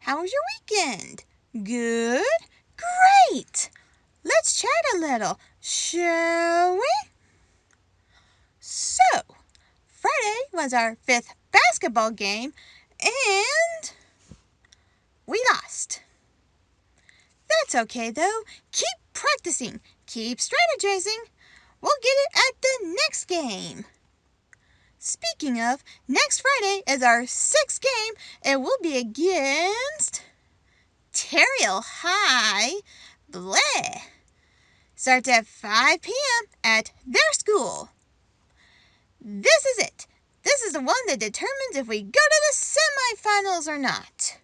How was your weekend? Good? Great! Let's chat a little, shall we? So, Friday was our 5th basketball game, and we lost. That's okay, though. Keep practicing. Keep strategizing. We'll get it at the next game. Speaking of, next Friday is our 6th game, and we'll be against Terriel High. Bleh. Starts at 5 p.m. at their school. This is it. This is the one that determines if we go to the semifinals or not.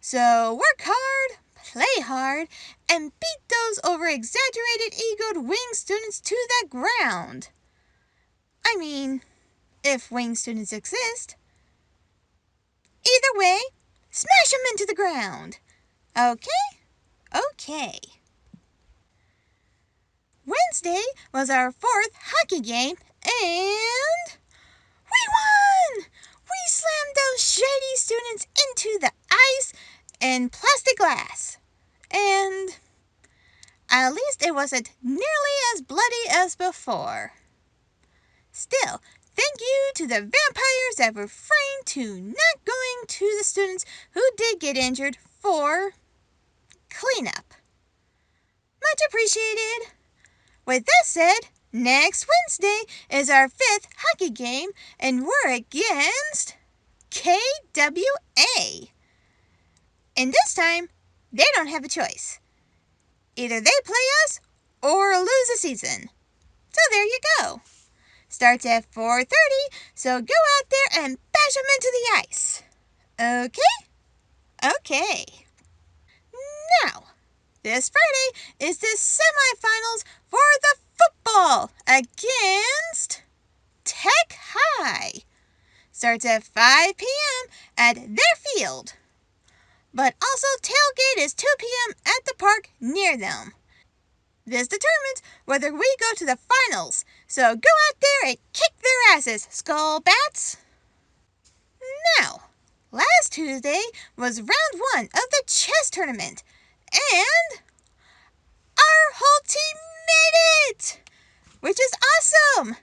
So work hard, play hard, and beat those over-exaggerated egoed wing students to the ground. I mean, if wing students exist. Either way, smash them into the ground. Okay? Okay. Wednesday was our 4th hockey game, and we won! We slammed those shady students into the ice and plastic glass. And at least it wasn't nearly as bloody as before. Still, thank you to the vampires that refrained to not going to the students who did get injured for cleanup. Much appreciated. With that said, next Wednesday is our 5th hockey game, and we're against KWA. And this time, they don't have a choice. Either they play us or lose a season. So there you go. Starts at 4:30, so go out there and bash them into the ice. Okay? Okay. Now, this Friday is the semifinals for the football against Tech High. Starts at 5 p.m. at their field. But also tailgate is 2 p.m. at the park near them. This determines whether we go to the finals, so go out there and kick their asses, Skull Bats! Now, last Tuesday was round 1 of the chess tournament, and our whole team made it! Which is awesome!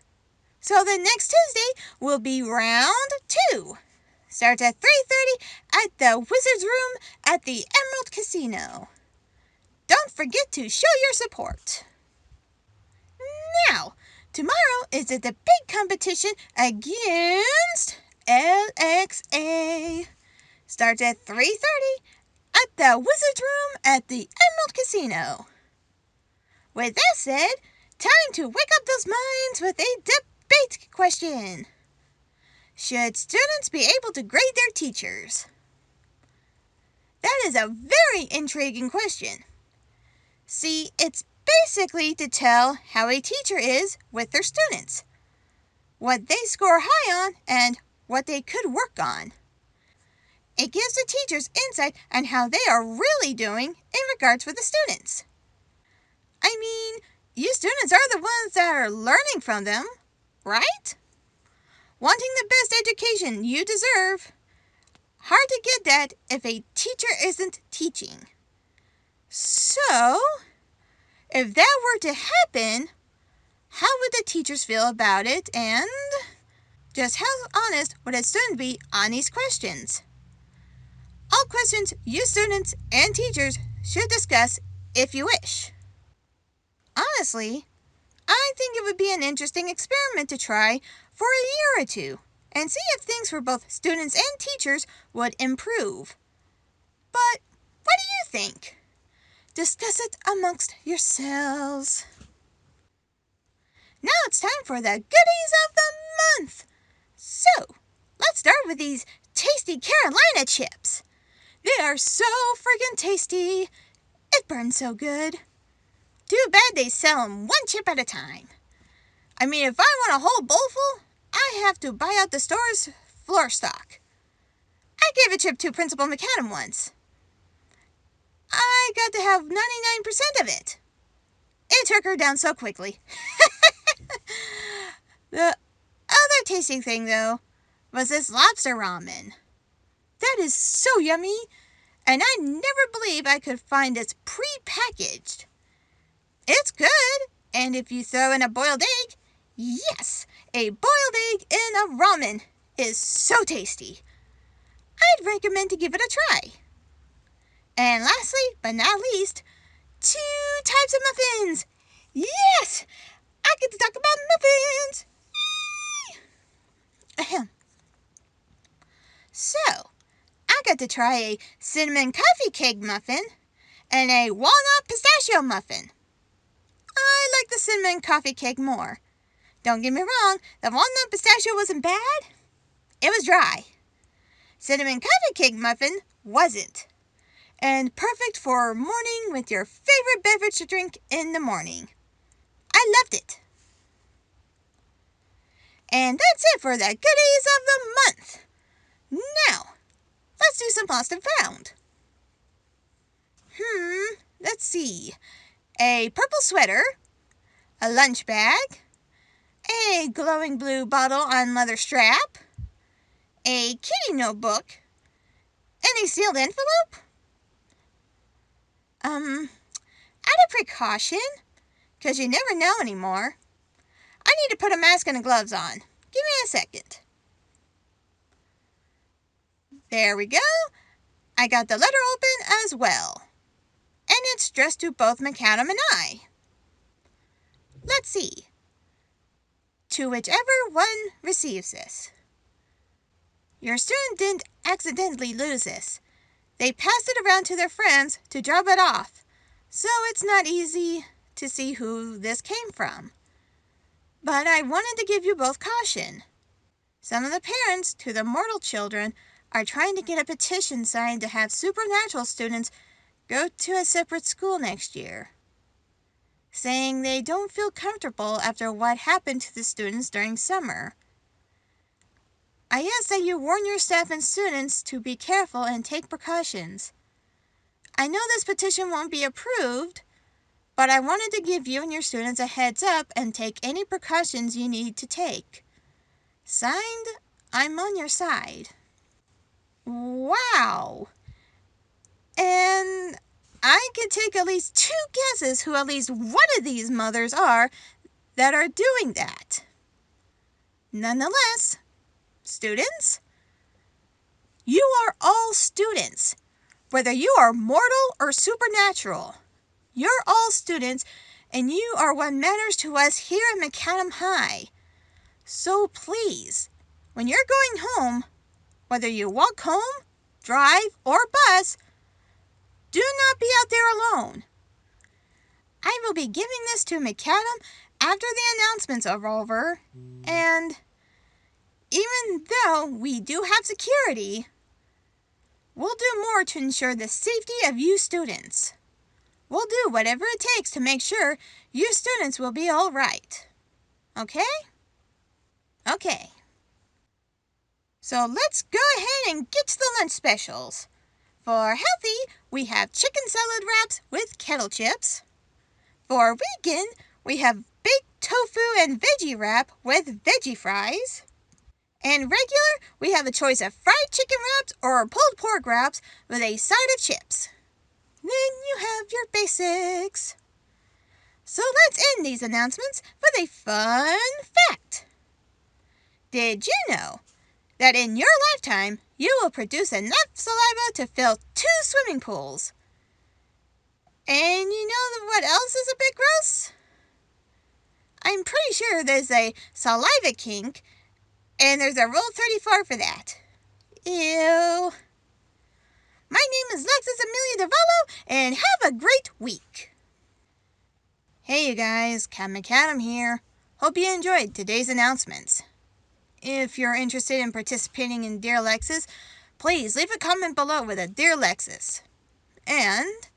So the next Tuesday will be round 2. Starts at 3:30 at the Wizard's Room at the Emerald Casino. Don't forget to show your support. Now, tomorrow is the debate competition against LXA. Starts at 3:30 at the Wizard's Room at the Emerald Casino. With that said, time to wake up those minds with a debate question. Should students be able to grade their teachers? That is a very intriguing question. See, it's basically to tell how a teacher is with their students, what they score high on, and what they could work on. It gives the teachers insight on how they are really doing in regards with the students. I mean, you students are the ones that are learning from them, right? Wanting the best education you deserve. Hard to get that if a teacher isn't teaching. So, if that were to happen, how would the teachers feel about it, and just how honest would a student be on these questions? All questions you students and teachers should discuss if you wish. Honestly, I think it would be an interesting experiment to try for a year or two and see if things for both students and teachers would improve. But what do you think? Discuss it amongst yourselves. Now it's time for the goodies of the month. So, let's start with these tasty Carolina chips. They are so friggin' tasty. It burns so good. Too bad they sell them 1 chip at a time. I mean, if I want a whole bowl full, I have to buy out the store's floor stock. I gave a chip to Principal McAdam once. I got to have 99% of it. It took her down so quickly. The other tasty thing, though, was this lobster ramen. That is so yummy, and I never believed I could find this pre-packaged. It's good, and if you throw in a boiled egg, yes, a boiled egg in a ramen is so tasty. I'd recommend to give it a try. And lastly, but not least, 2 types of muffins. Yes, I get to talk about muffins. Yay! Ahem. So, I got to try a cinnamon coffee cake muffin and a walnut pistachio muffin. I like the cinnamon coffee cake more. Don't get me wrong, the walnut pistachio wasn't bad. It was dry. Cinnamon coffee cake muffin wasn't. And perfect for morning with your favorite beverage to drink in the morning. I loved it. And that's it for the goodies of the month. Now, let's do some lost and found. Let's see. A purple sweater, a lunch bag, a glowing blue bottle on leather strap, a kitty notebook, and a sealed envelope. Out of precaution, because you never know anymore, I need to put a mask and the gloves on. Give me a second. There we go. I got the letter open as well. And it's addressed to both McAdam and I. Let's see. To whichever one receives this. Your student didn't accidentally lose this. They passed it around to their friends to drop it off, so it's not easy to see who this came from. But I wanted to give you both caution. Some of the parents to the mortal children are trying to get a petition signed to have supernatural students go to a separate school next year, saying they don't feel comfortable after what happened to the students during summer. I ask that you warn your staff and students to be careful and take precautions. I know this petition won't be approved, but I wanted to give you and your students a heads up and take any precautions you need to take. Signed, I'm on your side. Wow! And I could take at least 2 guesses who at least one of these mothers are that are doing that. Nonetheless, students, you are all students, whether you are mortal or supernatural. You're all students, and you are what matters to us here at McAdam High. So please, when you're going home, whether you walk home, drive, or bus, do not be out there alone. I will be giving this to McAdam after the announcements are over, and even though we do have security, we'll do more to ensure the safety of you students. We'll do whatever it takes to make sure you students will be all right. Okay? Okay. So let's go ahead and get to the lunch specials. For healthy, we have chicken salad wraps with kettle chips. For vegan, we have baked tofu and veggie wrap with veggie fries. And regular, we have a choice of fried chicken wraps or pulled pork wraps with a side of chips. Then you have your basics. So let's end these announcements with a fun fact. Did you know that in your lifetime, you will produce enough saliva to fill 2 swimming pools? And you know what else is a bit gross? I'm pretty sure there's a saliva kink, and there's a Rule 34 for that. Ew. My name is Lexus Amelia DeValo, and have a great week. Hey you guys, KattMcAdam here. Hope you enjoyed today's announcements. If you're interested in participating in Dear Lexus, please leave a comment below with a Dear Lexus. And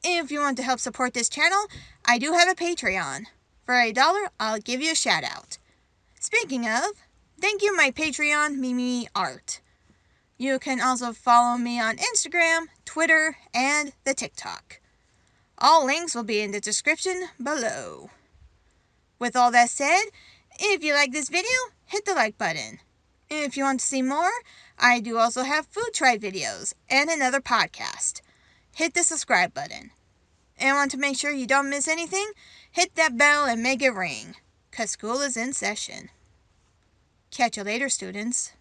if you want to help support this channel, I do have a Patreon. For $1, I'll give you a shout out. Speaking of, thank you my Patreon, GMD Art. You can also follow me on Instagram, Twitter, and the TikTok. All links will be in the description below. With all that said, if you like this video, hit the like button. And if you want to see more, I do also have food try videos and another podcast. Hit the subscribe button. And want to make sure you don't miss anything? Hit that bell and make it ring, 'cause school is in session. Catch you later, students.